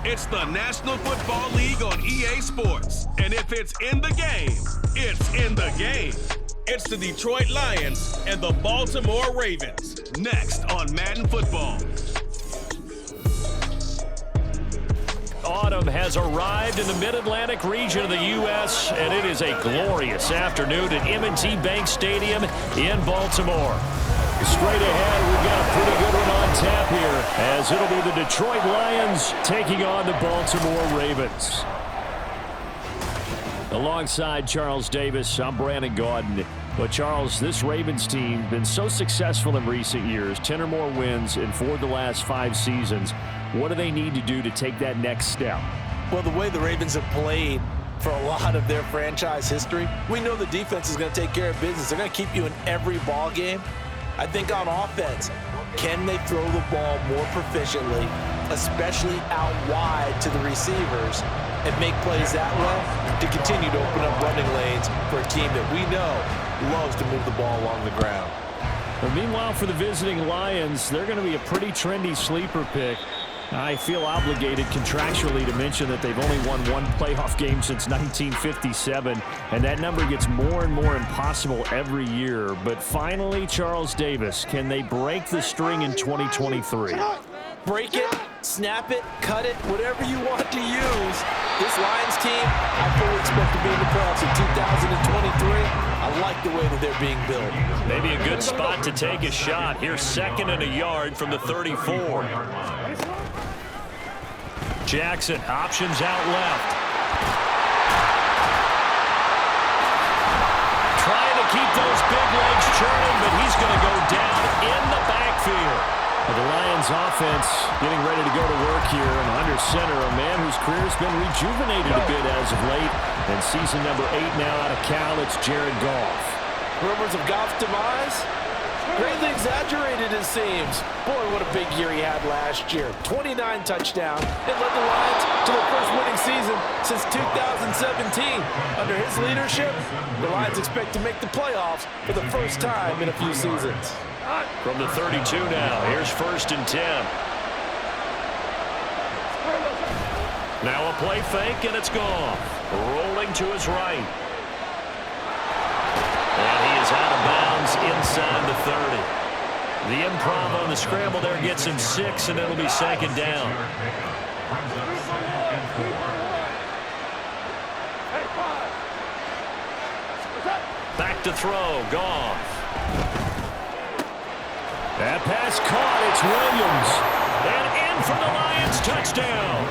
It's the National Football League on EA Sports. And if it's in the game, it's in the game. It's the Detroit Lions and the Baltimore Ravens. Next on Madden Football. Autumn has arrived in the Mid-Atlantic region of the U.S., and it is a glorious afternoon at M&T Bank Stadium in Baltimore. Straight ahead, we've got a pretty good one on tap here, as it'll be the Detroit Lions taking on the Baltimore Ravens. Alongside Charles Davis, I'm Brandon Gaudin. But Charles, this Ravens team been so successful in recent years, 10 or more wins in 4 of the last 5 seasons. What do they need to do to take that next step? Well, the way the Ravens have played for a lot of their franchise history, we know the defense is going to take care of business. They're going to keep you in every ball game. I think on offense, can they throw the ball more proficiently, especially out wide to the receivers, and make plays that way to continue to open up running lanes for a team that we know loves to move the ball along the ground. Well, meanwhile, for the visiting Lions, they're going to be a pretty trendy sleeper pick. I feel obligated contractually to mention that they've only won 1 playoff game since 1957, and that number gets more and more impossible every year. But finally, Charles Davis, can they break the string in 2023? Break it, snap it, cut it, whatever you want to use. This Lions team, I fully expect to be in the playoffs in 2023. I like the way that they're being built. Maybe a good spot to take a shot. Here's 2nd and a yard from the 34. Jackson, options out left. Trying to keep those big legs churning, but he's going to go down in the backfield. The Lions offense getting ready to go to work here, and under center, a man whose career has been rejuvenated a bit as of late. And season number 8 now out of Cal, it's Jared Goff. Rumors of Goff's demise? Greatly exaggerated, it seems. Boy, what a big year he had last year. 29 touchdowns and led the Lions to their first winning season since 2017. Under his leadership, the Lions expect to make the playoffs for the first time in a few seasons. From the 32 now, here's 1st and 10. Now a play fake, and it's gone. Rolling to his right. And he is out of bounds inside the 30. The improv on the scramble there gets him 6, and it'll be 2nd down. Back to throw, Goff. That pass caught, it's Williams. And in for the Lions, touchdown.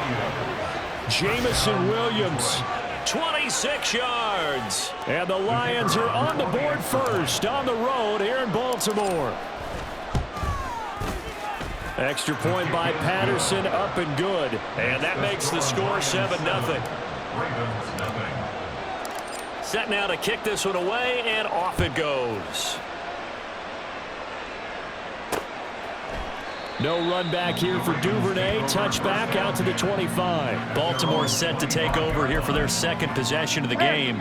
Jamison Williams, 26 yards. And the Lions are on the board first on the road here in Baltimore. Extra point by Patterson, up and good. And that makes the score 7-0. Set now to kick this one away, and off it goes. No run back here for Duvernay. Touchback out to the 25. Baltimore set to take over here for their 2nd possession of the game.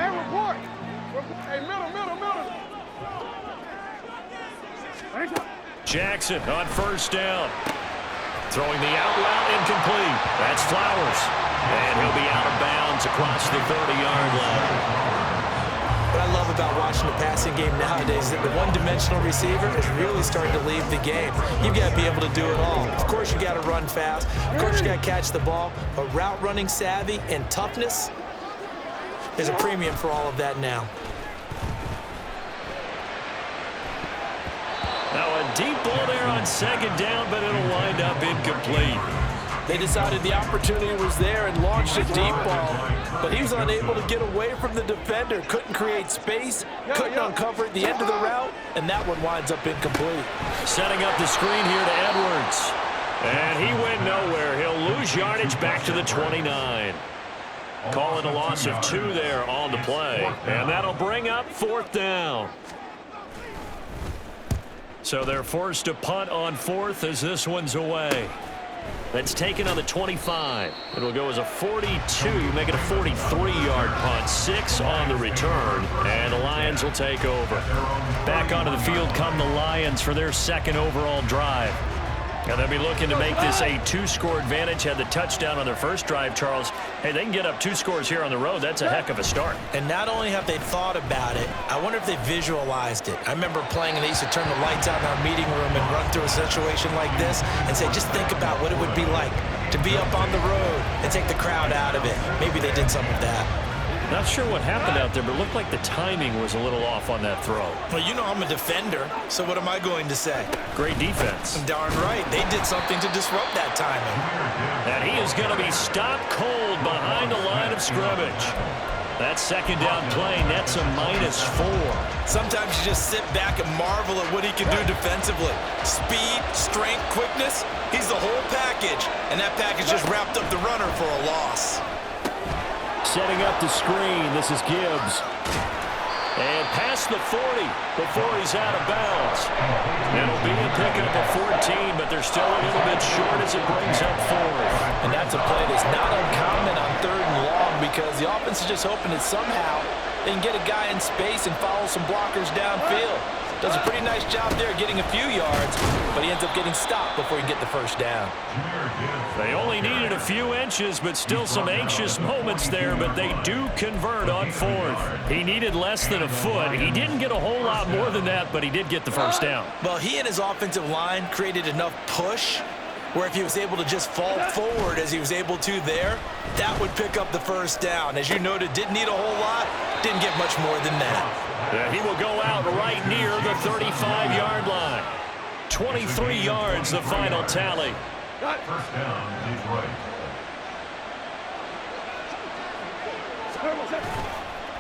Jackson on 1st down. Throwing the out route, incomplete. That's Flowers. And he'll be out of bounds across the 30-yard line. What I love about watching the passing game nowadays is that the one-dimensional receiver is really starting to leave the game. You've got to be able to do it all. Of course, you got to run fast. Of course, you got to catch the ball. But route running savvy and toughness is a premium for all of that now. Now a deep ball there on 2nd down, but it'll wind up incomplete. They decided the opportunity was there and launched a deep ball, but he was unable to get away from the defender, couldn't create space, couldn't uncover at the end of the route, and that one winds up incomplete. Setting up the screen here to Edwards. And he went nowhere. He'll lose yardage back to the 29. Calling a loss of 2 there on the play. And that'll bring up 4th down. So they're forced to punt on 4th as this one's away. That's taken on the 25. It'll go as a 42, make it a 43-yard punt. 6 on the return, and the Lions will take over. Back onto the field come the Lions for their 2nd overall drive. And they'll be looking to make this a 2-score advantage. Had the touchdown on their first drive, Charles. Hey, they can get up 2 scores here on the road. That's a heck of a start. And not only have they thought about it, I wonder if they visualized it. I remember playing and they used to turn the lights out in our meeting room and run through a situation like this and say, just think about what it would be like to be up on the road and take the crowd out of it. Maybe they did some of that. Not sure what happened out there, but it looked like the timing was a little off on that throw. Well, you know I'm a defender, so what am I going to say? Great defense. Darn right. They did something to disrupt that timing. And he is going to be stopped cold behind the line of scrimmage. That second down play nets a -4. Sometimes you just sit back and marvel at what he can do defensively. Speed, strength, quickness, he's the whole package. And that package just wrapped up the runner for a loss. Setting up the screen, this is Gibbs. And past the 40 before he's out of bounds. It'll be a pickup of 14, but they're still a little bit short as it brings up 4th. And that's a play that's not uncommon on 3rd and long because the offense is just hoping that somehow they can get a guy in space and follow some blockers downfield. Does a pretty nice job there getting a few yards, but he ends up getting stopped before he can get the first down. They only needed a few inches, but still some anxious moments there, but they do convert on 4th. He needed less than a foot. He didn't get a whole lot more than that, but he did get the first down. Well, he and his offensive line created enough push where if he was able to just fall forward as he was able to there, that would pick up the first down. As you noted, didn't need a whole lot, didn't get much more than that. He will go out right near the 35-yard line. 23 yards, the final tally. First down, Detroit.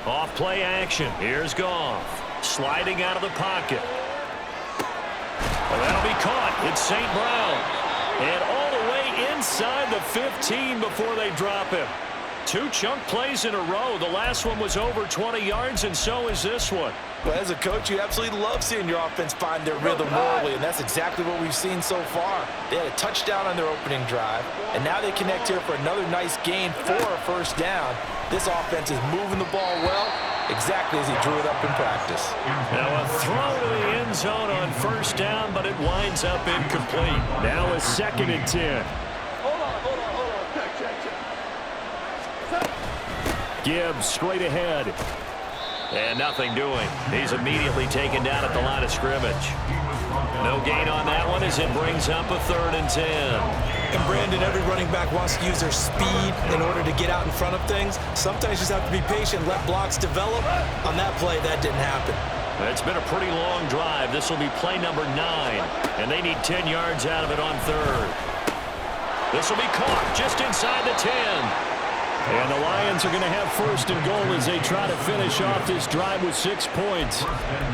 Off play action. Here's Goff. Sliding out of the pocket. Well, that'll be caught. It's St. Brown. And all the way inside the 15 before they drop him. 2 chunk plays in a row. The last one was over 20 yards, and so is this one. Well, as a coach, you absolutely love seeing your offense find their rhythm early, and that's exactly what we've seen so far. They had a touchdown on their opening drive, and now they connect here for another nice gain for a first down. This offense is moving the ball well, exactly as he drew it up in practice. Now a throw to the end zone on first down, but it winds up incomplete. Now a 2nd and 10. Gibbs straight ahead. And nothing doing. He's immediately taken down at the line of scrimmage. No gain on that one as it brings up a 3rd and 10. And Brandon, every running back wants to use their speed in order to get out in front of things. Sometimes you just have to be patient, let blocks develop. On that play, that didn't happen. It's been a pretty long drive. This will be play number 9. And they need 10 yards out of it on 3rd. This will be caught just inside the 10. And the Lions are going to have 1st and goal as they try to finish off this drive with 6 points.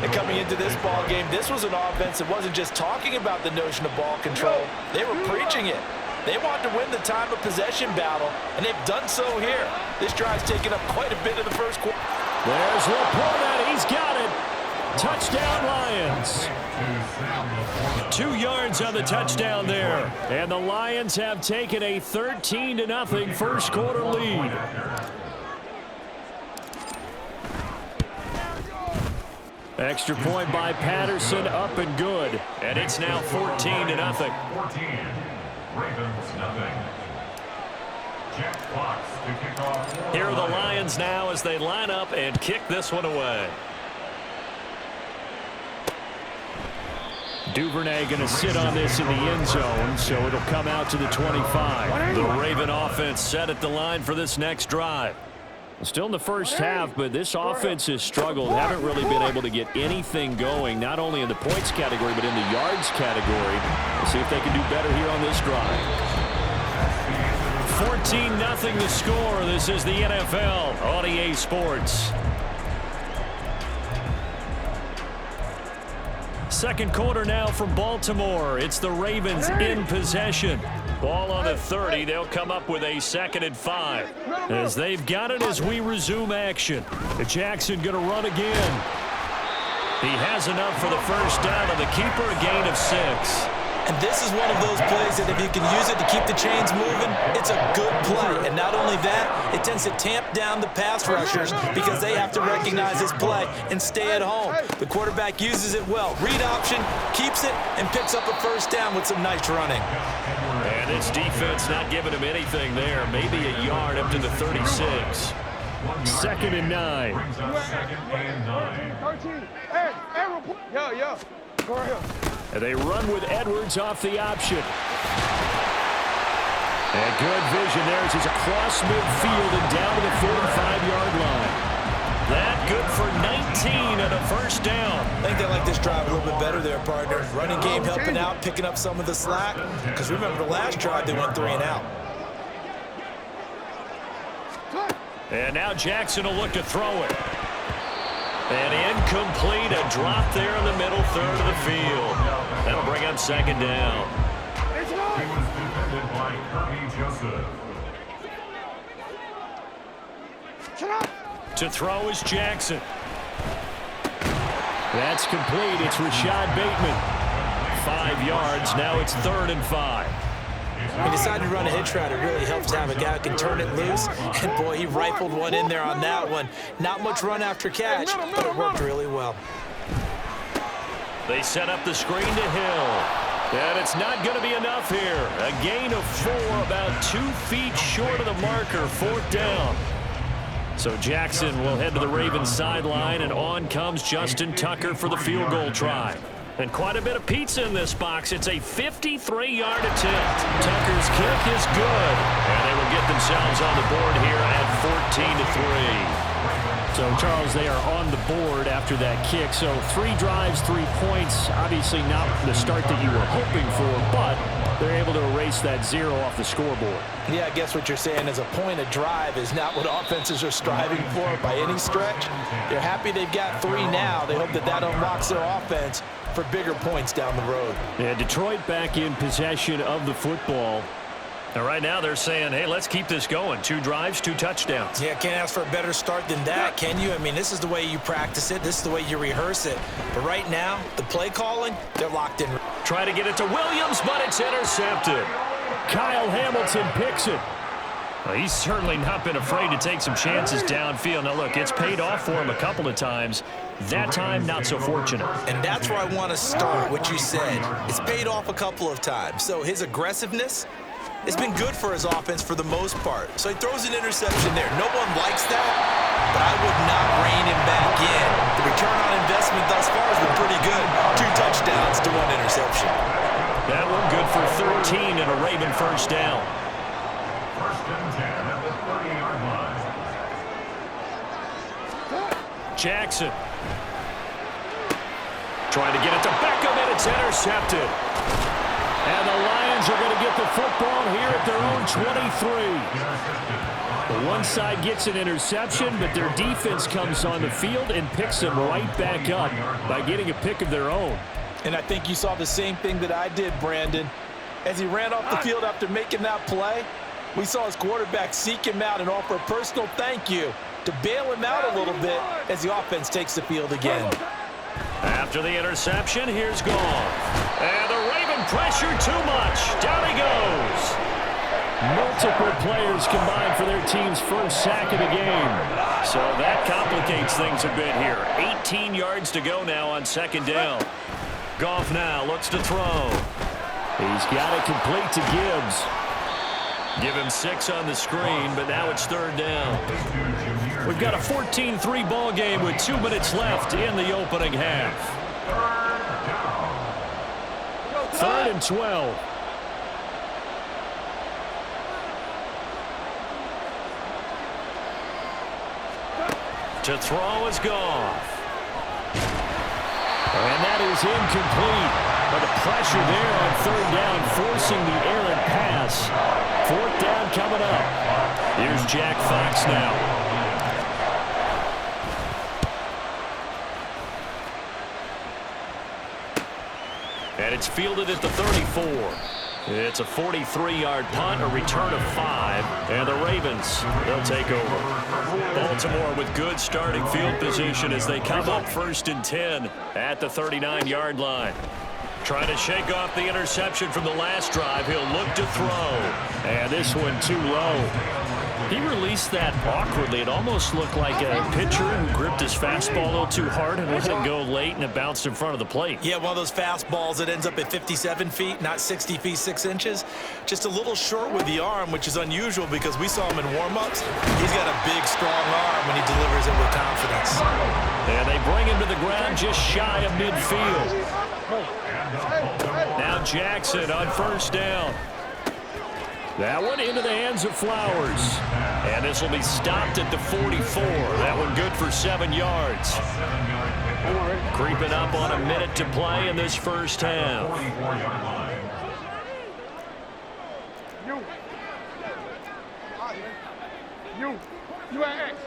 And coming into this ball game, this was an offense that wasn't just talking about the notion of ball control. They were preaching it. They wanted to win the time of possession battle, and they've done so here. This drive's taken up quite a bit of the first quarter. There's Laporta. He's got it. Touchdown, Lions. 2 yards on the touchdown there. And the Lions have taken a 13-0 first quarter lead. Extra point by Patterson, up and good. And it's now 14-0. 14. Ravens, nothing. Jack Fox to kick off. Here are the Lions now as they line up and kick this one away. Duvernay going to sit on this in the end zone, so it'll come out to the 25. The Raven offense set at the line for this next drive. Still in the first half, but this offense has struggled. Haven't really been able to get anything going, not only in the points category, but in the yards category. We'll see if they can do better here on this drive. 14-0 the score. This is the NFL on EA Sports. Second quarter now from Baltimore. It's the Ravens in possession. Ball on the 30. They'll come up with a 2nd and 5. As they've got it as we resume action. Jackson going to run again. He has enough for the first down, and the keeper a gain of 6. And this is one of those plays that if you can use it to keep the chains moving, it's a good play. And not only that, it tends to tamp down the pass rushers because they have to recognize this play and stay at home. The quarterback uses it well. Read option, keeps it, and picks up a first down with some nice running. And this defense not giving him anything there. Maybe a yard up to the 36. 2nd and 9. Brings up 2nd and 9. 13. Hey, yo. Go right here. And they run with Edwards off the option. And good vision there as he's across midfield and down to the 45-yard line. That good for 19 and a first down. I think they like this drive a little bit better there, partner. Running game helping out, picking up some of the slack. Because remember, the last drive, they went 3 and out. And now Jackson will look to throw it. And incomplete, a drop there in the middle third of the field. That'll bring up 2nd down. He was defended by Kirby Joseph. To throw is Jackson. That's complete. It's Rashad Bateman. 5 yards. Now it's 3rd and 5. He decided to run a hitch route. It really helps to have a guy who can turn it loose. And, boy, he rifled one in there on that one. Not much run after catch, but it worked really well. They set up the screen to Hill. And it's not going to be enough here. A gain of 4, about 2 feet short of the marker. 4th down. So Jackson will head to the Ravens sideline, and on comes Justin Tucker for the field goal try. And quite a bit of pizza in this box. It's a 53-yard attempt. Tucker's kick is good. And they will get themselves on the board here at 14-3. So, Charles, they are on the board after that kick. So 3 drives, 3 points. Obviously not the start that you were hoping for, but they're able to erase that 0 off the scoreboard. Yeah, I guess what you're saying is a point a drive is not what offenses are striving for by any stretch. They're happy they've got 3 now. They hope that that unlocks their offense for bigger points down the road. Yeah, Detroit back in possession of the football. And right now they're saying, hey, let's keep this going. 2 drives, 2 touchdowns. Yeah, can't ask for a better start than that, can you? I mean, this is the way you practice it. This is the way you rehearse it. But right now, the play calling, they're locked in. Try to get it to Williams, but it's intercepted. Kyle Hamilton picks it. Well, he's certainly not been afraid to take some chances downfield. Now, look, it's paid off for him a couple of times. That time, not so fortunate. And that's where I want to start, what you said. It's paid off a couple of times. So his aggressiveness, it's been good for his offense for the most part. So he throws an interception there. No one likes that, but I would not rein him back in. The return on investment thus far has been pretty good. 2 touchdowns to 1 interception. That one good for 13 and a Raven first down. 1st and 10 at the 30-yard line. Jackson. Trying to get it to Beckham, and it's intercepted. And the Lions are going to get the football here at their own 23. The one side gets an interception, but their defense comes on the field and picks them right back up by getting a pick of their own. And I think you saw the same thing that I did, Brandon. As he ran off the field after making that play, we saw his quarterback seek him out and offer a personal thank you to bail him out a little bit as the offense takes the field again. After the interception, here's Goff. And the Raven pressure too much. Down he goes. Multiple players combined for their team's first sack of the game. So that complicates things a bit here. 18 yards to go now on 2nd down. Goff now looks to throw. He's got it complete to Gibbs. Give him 6 on the screen, but now it's 3rd down. We've got a 14-3 ball game with 2 minutes left in the opening half. 3rd and 12. To throw is Goff. And that is incomplete. But the pressure there on 3rd down, forcing the errant pass. 4th down coming up. Here's Jack Fox now. And it's fielded at the 34. It's a 43-yard punt, a return of 5, and the Ravens, they'll take over. Baltimore with good starting field position as they come up 1st and 10 at the 39-yard line. Trying to shake off the interception from the last drive. He'll look to throw. And this one too low. He released that awkwardly. It almost looked like a pitcher who gripped his fastball a little too hard and let it go late, and it bounced in front of the plate. Yeah, one of those fastballs that ends up at 57 feet, not 60 feet 6 inches. Just a little short with the arm, which is unusual because we saw him in warm-ups. He's got a big, strong arm when he delivers it with confidence. And they bring him to the ground just shy of midfield. Now Jackson on first down. That one into the hands of Flowers. And this will be stopped at the 44. That one good for 7 yards. Creeping up on a minute to play in this first half. You at X.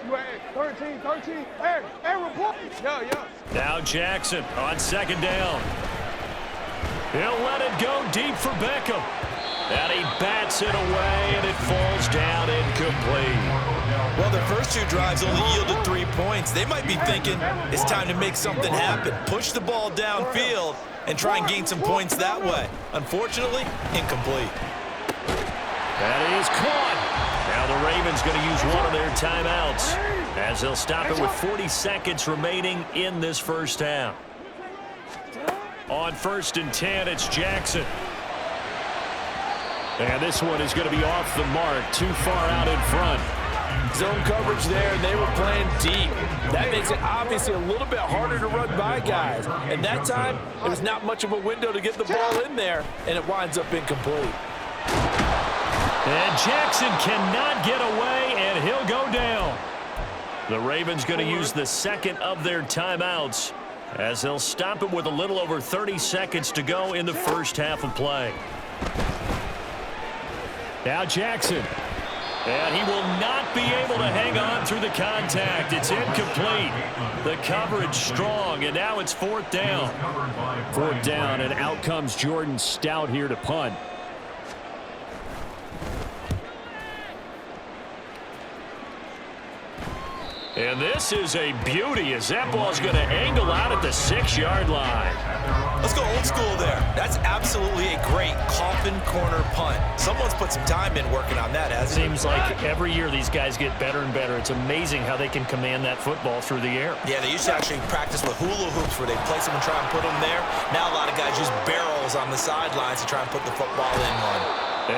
13. Hey, report. Yeah. Now Jackson on second down. He'll let it go deep for Beckham. And he bats it away, and it falls down incomplete. Well, their first 2 drives only yielded 3 points. They might be thinking it's time to make something happen. Push the ball downfield and try and gain some points that way. Unfortunately, incomplete. That is caught. Now the Ravens going to use one of their timeouts as they'll stop it with 40 seconds remaining in this first half. On 1st and 10, it's Jackson. And this one is going to be off the mark, too far out in front. Zone coverage there, and they were playing deep. That makes it obviously a little bit harder to run by guys. And that time, there was not much of a window to get the ball in there, and it winds up incomplete. And Jackson cannot get away, and he'll go down. The Ravens going to use the second of their timeouts as they'll stop it with a little over 30 seconds to go in the first half of play. Now Jackson. And he will not be able to hang on through the contact. It's incomplete. The coverage strong, and now it's 4th down. 4th down, and out comes Jordan Stout here to punt. And this is a beauty as that ball's going to angle out at the 6-yard line. Let's go old school there. That's absolutely a great coffin corner punt. Someone's put some time in working on that, hasn't it? Seems like every year these guys get better and better. It's amazing how they can command that football through the air. Yeah, they used to actually practice with hula hoops where they place them and try and put them there. Now a lot of guys use barrels on the sidelines to try and put the football in one.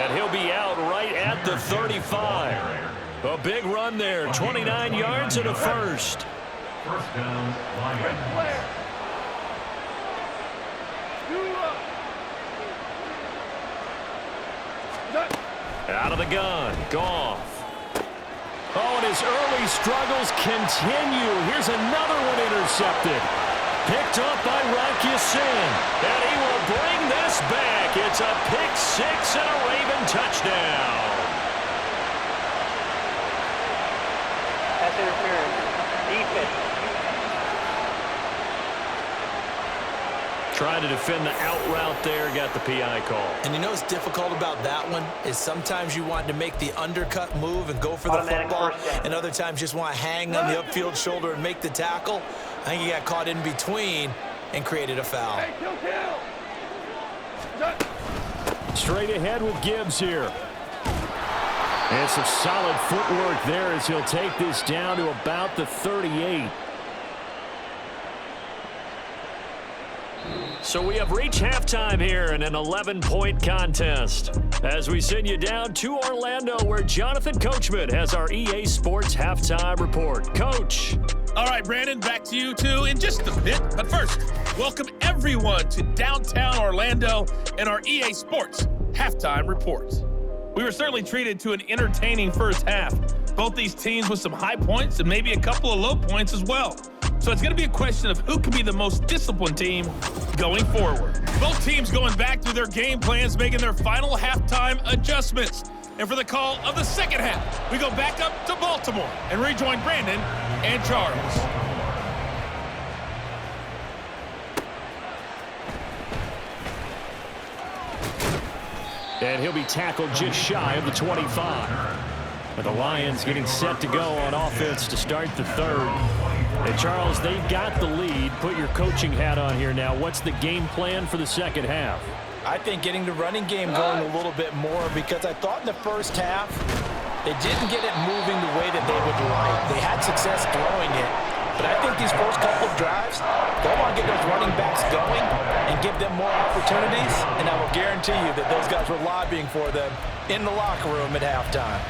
And he'll be out right at the 35. A big run there, 29 yards and a first. First down, Lions. Out of the gun, Goff. Oh, and his early struggles continue. Here's another one intercepted. Picked up by Rock Ya-Sin. And he will bring this back. It's a pick 6 and a Raven touchdown. Pass interference. Defense. Trying to defend the out route there, got the PI call. And you know what's difficult about that one is sometimes you want to make the undercut move and go for the football, and other times just want to hang on the upfield shoulder and make the tackle. I think he got caught in between and created a foul. Straight ahead with Gibbs here. And some solid footwork there as he'll take this down to about the 38. So we have reached halftime here in an 11-point contest as we send you down to Orlando where Jonathan Coachman has our EA Sports Halftime Report. Coach. All right, Brandon, back to you two in just a bit. But first, welcome everyone to downtown Orlando and our EA Sports Halftime Report. We were certainly treated to an entertaining first half. Both these teams with some high points and maybe a couple of low points as well. So it's going to be a question of who can be the most disciplined team going forward. Both teams going back through their game plans, making their final halftime adjustments. And for the call of the second half, we go back up to Baltimore and rejoin Brandon and Charles. And he'll be tackled just shy of the 25. But the Lions getting set to go on offense to start the third. Hey, Charles, they've got the lead. Put your coaching hat on here now. What's the game plan for the second half? I think getting the running game going a little bit more, because I thought in the first half they didn't get it moving the way that they would like. They had success throwing it, but I think these first couple of drives, they want to get those running backs going and give them more opportunities, and I will guarantee you that those guys were lobbying for them in the locker room at halftime.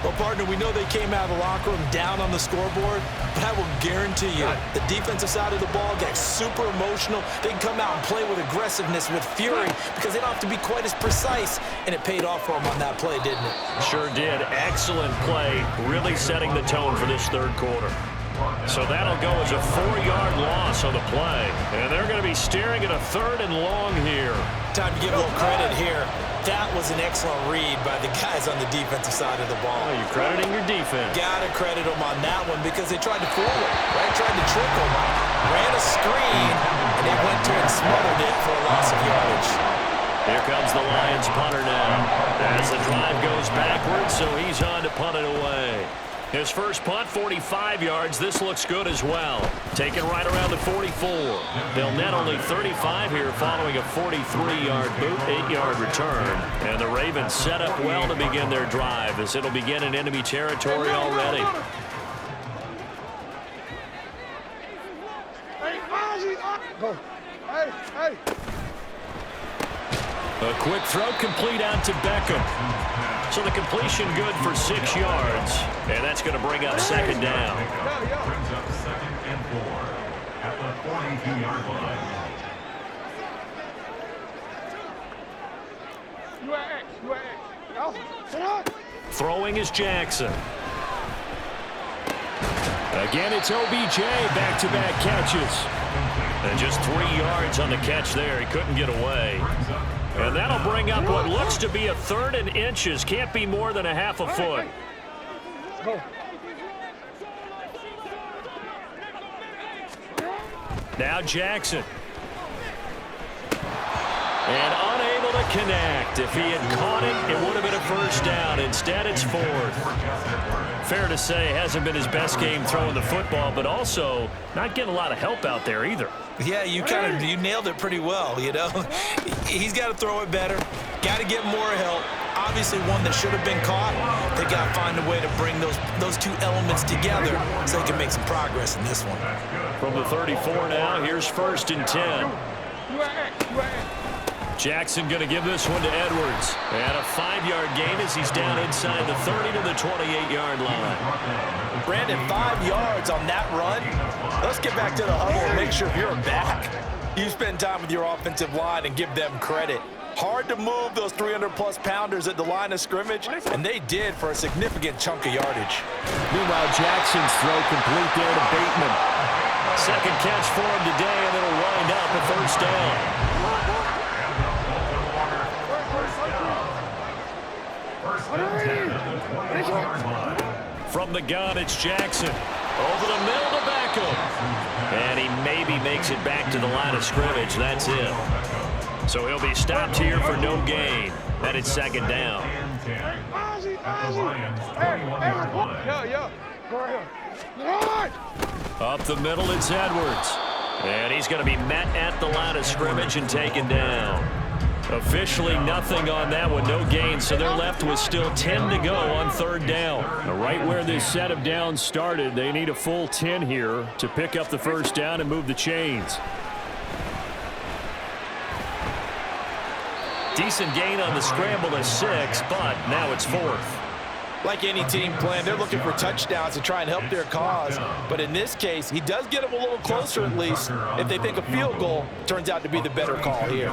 Well, partner, we know they came out of the locker room down on the scoreboard, but I will guarantee you the defensive side of the ball gets super emotional. They can come out and play with aggressiveness, with fury, because they don't have to be quite as precise, and it paid off for them on that play, didn't it? Sure did. Excellent play, really setting the tone for this third quarter. So that'll go as a 4-yard loss on the play, and they're going to be staring at a 3rd and long here. Time to give a little credit here. That was an excellent read by the guys on the defensive side of the ball. Oh, you're crediting your defense. Gotta credit them on that one, because they tried to fool him, right? Tried to trick him. Ran a screen, and they went to it and smothered it for a loss of yardage. Here comes the Lions punter now. As the drive goes backwards, so he's on to punt it away. His first punt, 45 yards. This looks good as well. Taken right around the 44. They'll net only 35 here following a 43-yard boot, 8-yard return. And the Ravens set up well to begin their drive, as it'll begin in enemy territory already. A quick throw complete out to Beckham. So the completion good for 6 yards. And that's going to bring up second down. Brings up 2nd and 4 at the 42-yard line. Throwing is Jackson. Again, it's OBJ, back-to-back catches. And just 3 yards on the catch there. He couldn't get away. And that'll bring up what looks to be a 3rd and inches. Can't be more than a half a foot. Now Jackson. And unable to connect. If he had caught it, it would have been a first down. Instead, it's 4th. Fair to say, hasn't been his best game throwing the football, but also not getting a lot of help out there either. Yeah, you nailed it pretty well, you know. He's got to throw it better. Got to get more help. Obviously one that should have been caught. They got to find a way to bring those two elements together so they can make some progress in this one. From the 34 now, here's 1st and 10. Jackson going to give this one to Edwards. And a 5-yard gain as he's down inside the 30 to the 28-yard line. Brandon, 5 yards on that run. Let's get back to the huddle and make sure you're back. You spend time with your offensive line and give them credit. Hard to move those 300-plus pounders at the line of scrimmage, and they did for a significant chunk of yardage. Meanwhile, Jackson's throw complete there to Bateman. Second catch for him today, and it'll wind up a first down. From the gun, it's Jackson. Over the middle to Beckham. And he maybe makes it back to the line of scrimmage. That's it. So he'll be stopped here for no gain. That is second down. Up the middle, it's Edwards. And he's going to be met at the line of scrimmage and taken down. Officially nothing on that one, no gain, so they're left with still 10 to go on 3rd down. Now, right where this set of downs started, they need a full 10 here to pick up the first down and move the chains. Decent gain on the scramble to 6, but now it's 4th. Like any team playing, they're looking for touchdowns to try and help their cause. But in this case, he does get them a little closer at least if they think a field goal turns out to be the better call here.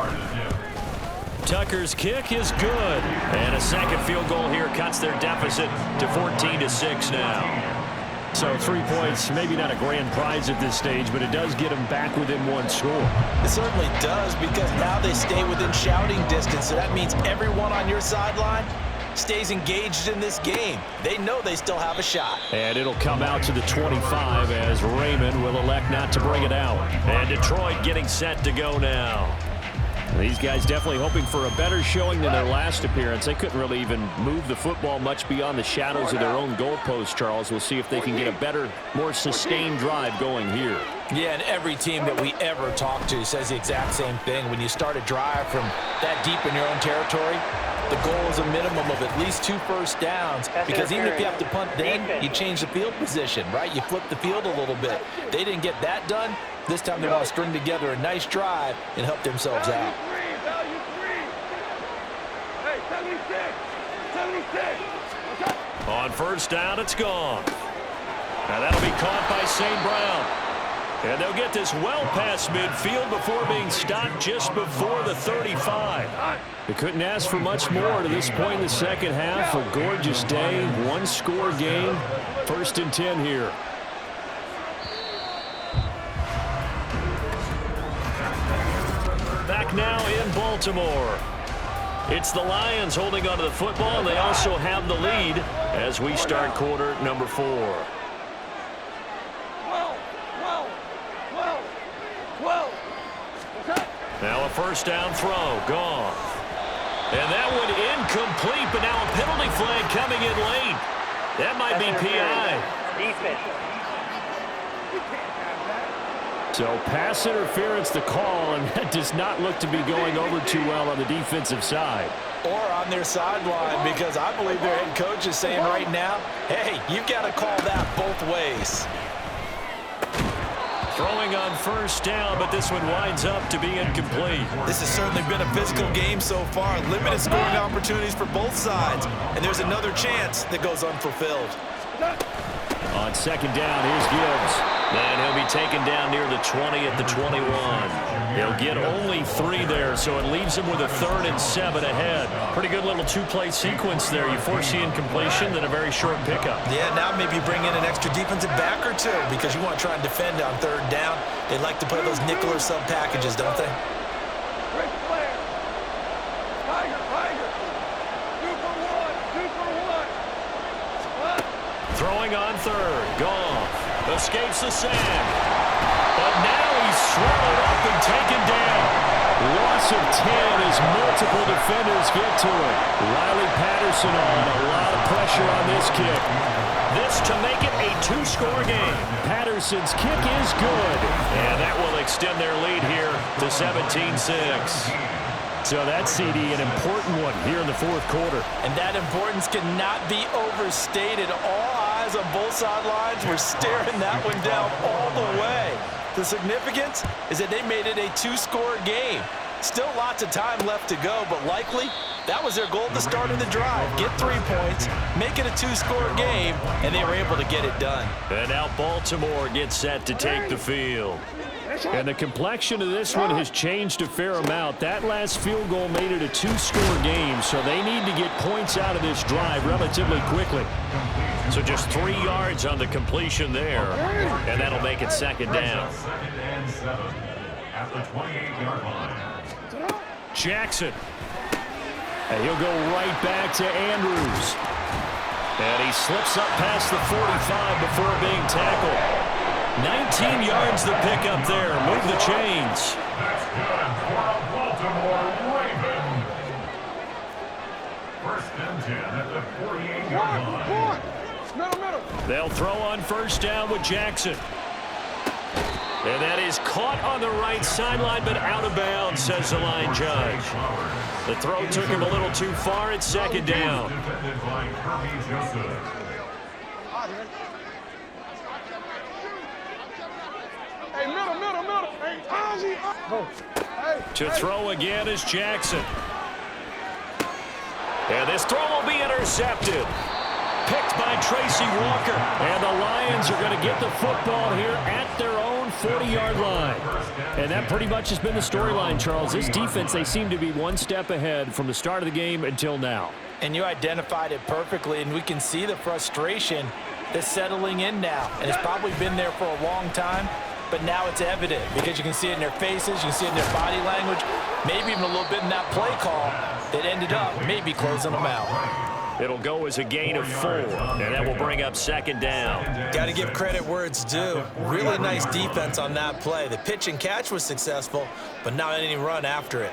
Tucker's kick is good. And a second field goal here cuts their deficit to 14-6 now. So 3 points, maybe not a grand prize at this stage, but it does get them back within 1 score. It certainly does, because now they stay within shouting distance. So that means everyone on your sideline stays engaged in this game. They know they still have a shot. And it'll come out to the 25 as Raymond will elect not to bring it out. And Detroit getting set to go now. These guys definitely hoping for a better showing than their last appearance. They couldn't really even move the football much beyond the shadows of their own goalpost, Charles. We'll see if they can get a better, more sustained drive going here. Yeah, and every team that we ever talk to says the exact same thing. When you start a drive from that deep in your own territory, the goal is a minimum of at least 2 first downs, because even if you have to punt then, you change the field position, right? You flip the field a little bit. They didn't get that done. This time they want to string together a nice drive and help themselves out. On first down, it's gone. Now that'll be caught by St. Brown. And they'll get this well past midfield before being stopped just before the 35. They couldn't ask for much more to this point in the second half. A gorgeous day, 1-score game. 1st and 10 here. Back now in Baltimore. It's the Lions holding onto the football, and they also have the lead as we start quarter number 4. Now a first down throw, gone. And that one incomplete, but now a penalty flag coming in late. That might be PI. So pass interference the call, and that does not look to be going over too well on the defensive side. Or on their sideline, because I believe their head coach is saying right now, hey, you've got to call that both ways. Throwing on first down, but this one winds up to be incomplete. This has certainly been a physical game so far. Limited scoring opportunities for both sides. And there's another chance that goes unfulfilled. On second down, here's Gibbs. And he'll be taken down near the 20 at the 21. He'll get only 3 there, so it leaves him with a 3rd and 7 ahead. Pretty good little 2-play sequence there. You foresee incompletion, then a very short pickup. Yeah, now maybe bring in an extra defensive back or 2 because you want to try and defend on 3rd down. They like to play those nickel or sub packages, don't they? Throwing on 3rd, gone. Escapes the sand. But now he's swallowed up and taken down. Loss of 10 as multiple defenders get to it. Riley Patterson on, a lot of pressure on this kick. This to make it a 2-score game. Patterson's kick is good. And that will extend their lead here to 17-6. So that CD, an important one here in the 4th quarter. And that importance cannot be overstated. All eyes on both sidelines were staring that one down all the way. The significance is that they made it a 2-score game. Still lots of time left to go, but likely that was their goal at the start of the drive. Get 3 points, make it a 2-score game, and they were able to get it done. And now Baltimore gets set to take the field. And the complexion of this one has changed a fair amount. That last field goal made it a 2-score game, so they need to get points out of this drive relatively quickly. So just 3 yards on the completion there, and that'll make it 2nd down. 2nd and 7 at the 28-yard line. Jackson. And he'll go right back to Andrews. And he slips up past the 45 before being tackled. 19 yards the pickup there. Move the chains. That's good for a Baltimore Raven. 1st and 10 at the 48-yard line. Middle. They'll throw on first down with Jackson. And that is caught on the right sideline, but out of bounds, says the line judge. The throw took him a little too far. It's 2nd down. Defended by Kirby Joseph. Hey, middle. Hey, To throw again is Jackson. And this throw will be intercepted. Picked by Tracy Walker. And the Lions are going to get the football here at their own 40-yard line. And that pretty much has been the storyline, Charles. This defense, they seem to be one step ahead from the start of the game until now. And you identified it perfectly, and we can see the frustration that's settling in now. And it's probably been there for a long time, but now it's evident because you can see it in their faces, you can see it in their body language, maybe even a little bit in that play call that ended up maybe closing them out. It'll go as a gain of 4, and that will bring up second down. Got to give credit where it's due. Really nice defense on that play. The pitch and catch was successful, but not any run after it.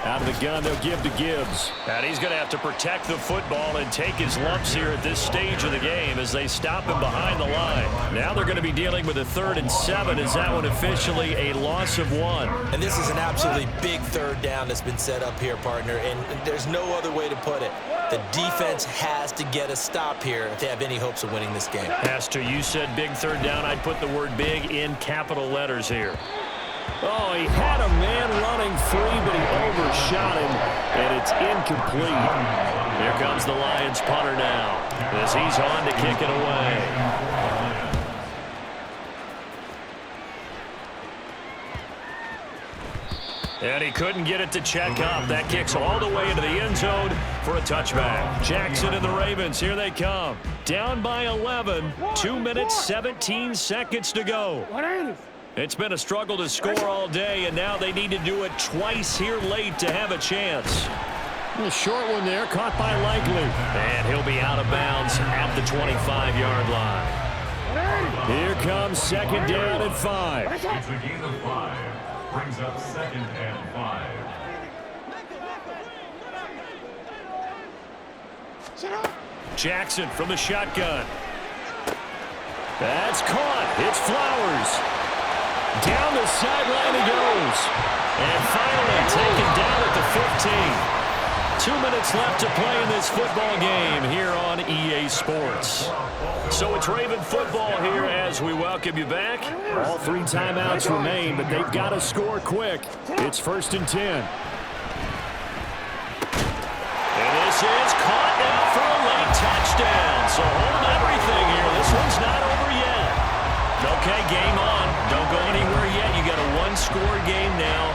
Out of the gun, they'll give to Gibbs. And he's going to have to protect the football and take his lumps here at this stage of the game as they stop him behind the line. Now they're going to be dealing with a 3rd and 7. Is that one officially a loss of 1? And this is an absolutely big 3rd down that's been set up here, partner, and there's no other way to put it. The defense has to get a stop here if they have any hopes of winning this game. Pastor, you said big 3rd down. I'd put the word big in capital letters here. Oh, he had a man running free, but he overshot him, and it's incomplete. Here comes the Lions punter now as he's on to kick it away. And he couldn't get it to check up. That kicks all the way into the end zone for a touchback. Jackson and the Ravens, here they come. Down by 11, 2 minutes, 17 seconds to go. It's been a struggle to score all day, and now they need to do it twice here late to have a chance. A short one there, caught by Likely. And he'll be out of bounds at the 25-yard line. Here comes second down and 5. It's a gain of 5. Brings up 2nd and 5. Jackson from the shotgun. That's caught. It's Flowers. Down the sideline he goes. And finally taken down at the 15. 2 minutes left to play in this football game here on EA Sports. So it's Raven football here as we welcome you back. All 3 timeouts remain, but they've got to score quick. It's 1st and 10. And this is caught now for a late touchdown. So hold everything here. This one's not over yet. Okay, game on. Don't go anywhere yet. You got a 1-score game now.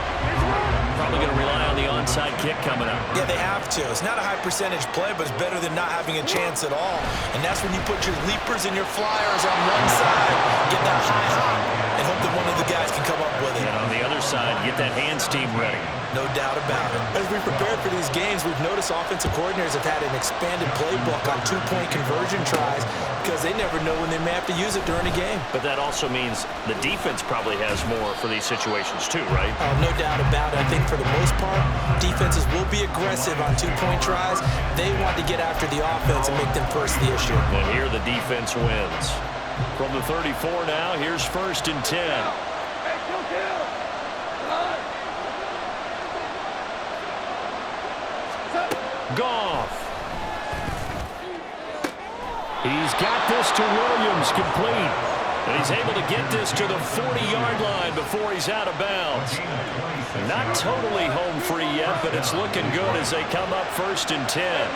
Probably going to rely on the onside kick coming up. Yeah, they have to. It's not a high percentage play, but it's better than not having a chance at all. And that's when you put your leapers and your flyers on one side, get that high hop, and hope that one of the guys can come up with it. And on the other side, get that hands team ready. No doubt about it. As we prepare for these games, we've noticed offensive coordinators have had an expanded playbook on 2-point conversion tries because they never know when they may have to use it during a game. But that also means the defense probably has more for these situations too, right? No doubt about it. I think for the most part, defenses will be aggressive on 2-point tries. They want to get after the offense and make them first the issue. And here the defense wins. From the 34 now, here's 1st and 10. Goff. He's got this to Williams, complete. And he's able to get this to the 40-yard line before he's out of bounds. Not totally home free yet, but it's looking good as they come up 1st and 10.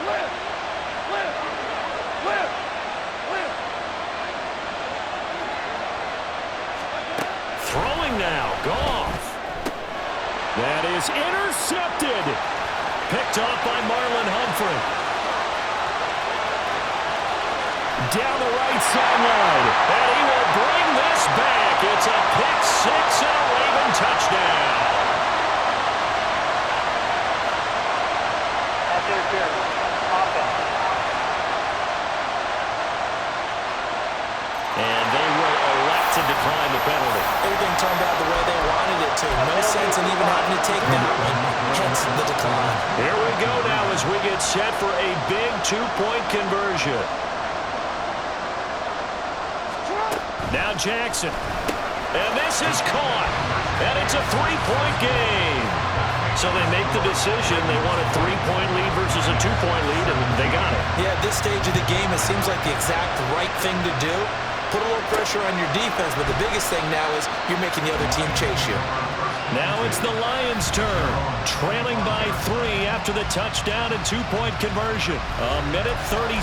Throwing now, Goff. That is intercepted. Picked off by Marlon Humphrey. Down the right sideline. And he will bring this back. It's a pick 6 and a Raven touchdown. Pass interference. Offense. And they will elect to decline the penalty. Everything turned out the way they wanted it to. No sense in even having to take that one. Hence the decline. Here we go now as we get set for a big 2-point conversion. Now Jackson. And this is caught. And it's a 3-point game. So they make the decision. They want a 3-point lead versus a 2-point lead, and they got it. Yeah, at this stage of the game, it seems like the exact right thing to do. Put a little pressure on your defense, but the biggest thing now is you're making the other team chase you. Now it's the Lions' turn, trailing by 3 after the touchdown and 2-point conversion. A minute 37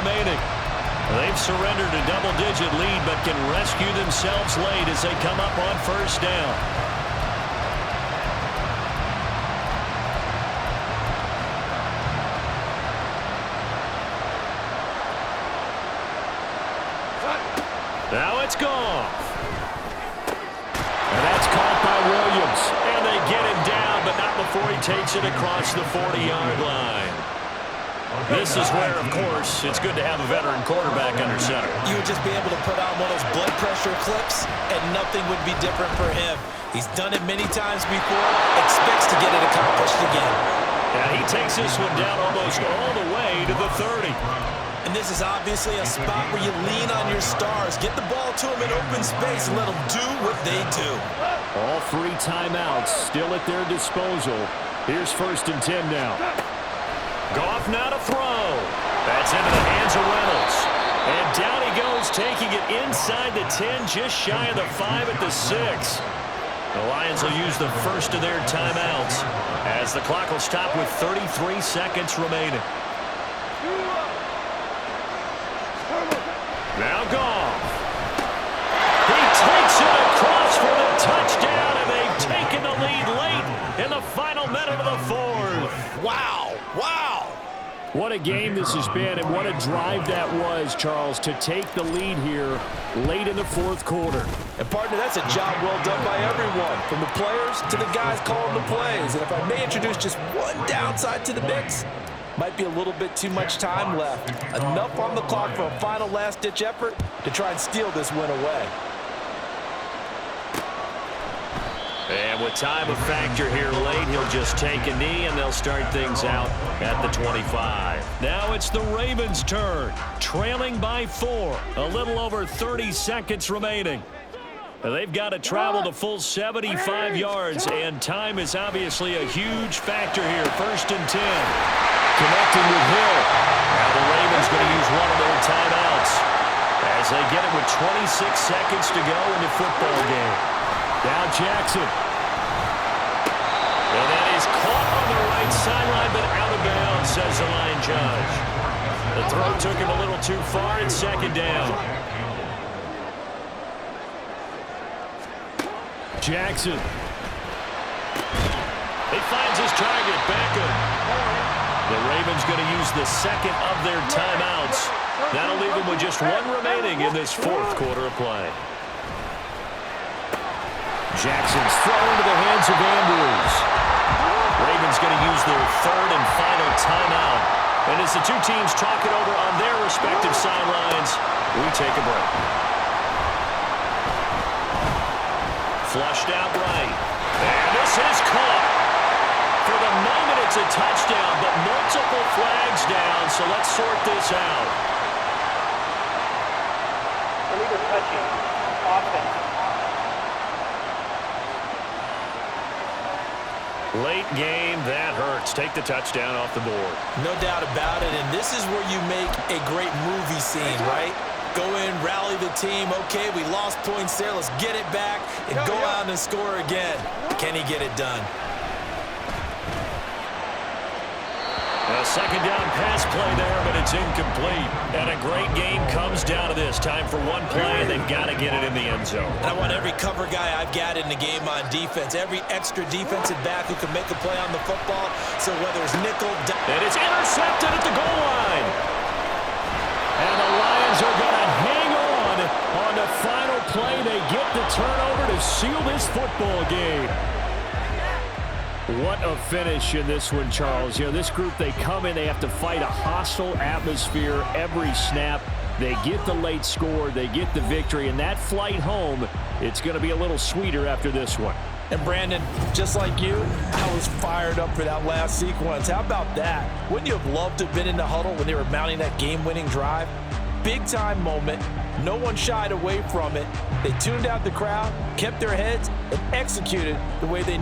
remaining. They've surrendered a double-digit lead, but can rescue themselves late as they come up on 1st down. Now it's Goff. And that's caught by Williams. And they get him down, but not before he takes it across the 40-yard line. This is where, of course, it's good to have a veteran quarterback under center. You would just be able to put on one of those blood pressure clips, and nothing would be different for him. He's done it many times before, expects to get it accomplished again. And he takes this one down almost all the way to the 30. And this is obviously a spot where you lean on your stars. Get the ball to them in open space and let them do what they do. All 3 timeouts still at their disposal. Here's 1st and 10 now. Goff now to throw. That's into the hands of Reynolds. And down he goes, taking it inside the 10, just shy of the 5 at the 6. The Lions will use the first of their timeouts as the clock will stop with 33 seconds remaining. Now Goff. He takes it across for the touchdown, and they've taken the lead late in the final minute of the 4th. Wow, wow. What a game this has been, and what a drive that was, Charles, to take the lead here late in the 4th quarter. And, partner, that's a job well done by everyone, from the players to the guys calling the plays. And if I may introduce just one downside to the mix, might be a little bit too much time left. Enough on the clock for a final last-ditch effort to try and steal this win away. And with time a factor here late, he'll just take a knee, and they'll start things out at the 25. Now it's the Ravens' turn, trailing by 4. A little over 30 seconds remaining. They've got to travel the full 75 yards, and time is obviously a huge factor here. 1st and 10. Connecting with Hill. Now the Ravens going to use one of their timeouts as they get it with 26 seconds to go in the football game. Now Jackson. And that is caught on the right sideline, but out of bounds, says the line judge. The throw took him a little too far, and 2nd down. Jackson. He finds his target, Beckham. The Ravens going to use the 2nd of their timeouts. That'll leave them with just 1 remaining in this 4th quarter of play. Jackson's throw into the hands of Andrews. Ravens going to use their 3rd and final timeout. And as the 2 teams talk it over on their respective sidelines, we take a break. Flushed out right. And this is caught. For the moment, it's a touchdown, but multiple flags down, so let's sort this out. Illegal touching. Offense. Late game, that hurts. Take the touchdown off the board. No doubt about it, and this is where you make a great movie scene, right? Go in, rally the team. Okay, we lost points there. Let's get it back and go out and score again. Can he get it done? A 2nd down pass play there, but it's incomplete. And a great game comes down to this. Time for one play, and they've got to get it in the end zone. And I want every cover guy I've got in the game on defense, every extra defensive back who can make a play on the football. So whether it's nickel, and it's intercepted at the goal line. And the Lions are going to hang on the final play. They get the turnover to seal this football game. What a finish in this one, Charles. You know, this group, they come in, they have to fight a hostile atmosphere every snap. They get the late score, they get the victory, and that flight home, it's going to be a little sweeter after this one. And Brandon, just like you, I was fired up for that last sequence. How about that? Wouldn't you have loved to have been in the huddle when they were mounting that game-winning drive? Big-time moment. No one shied away from it. They tuned out the crowd, kept their heads, and executed the way they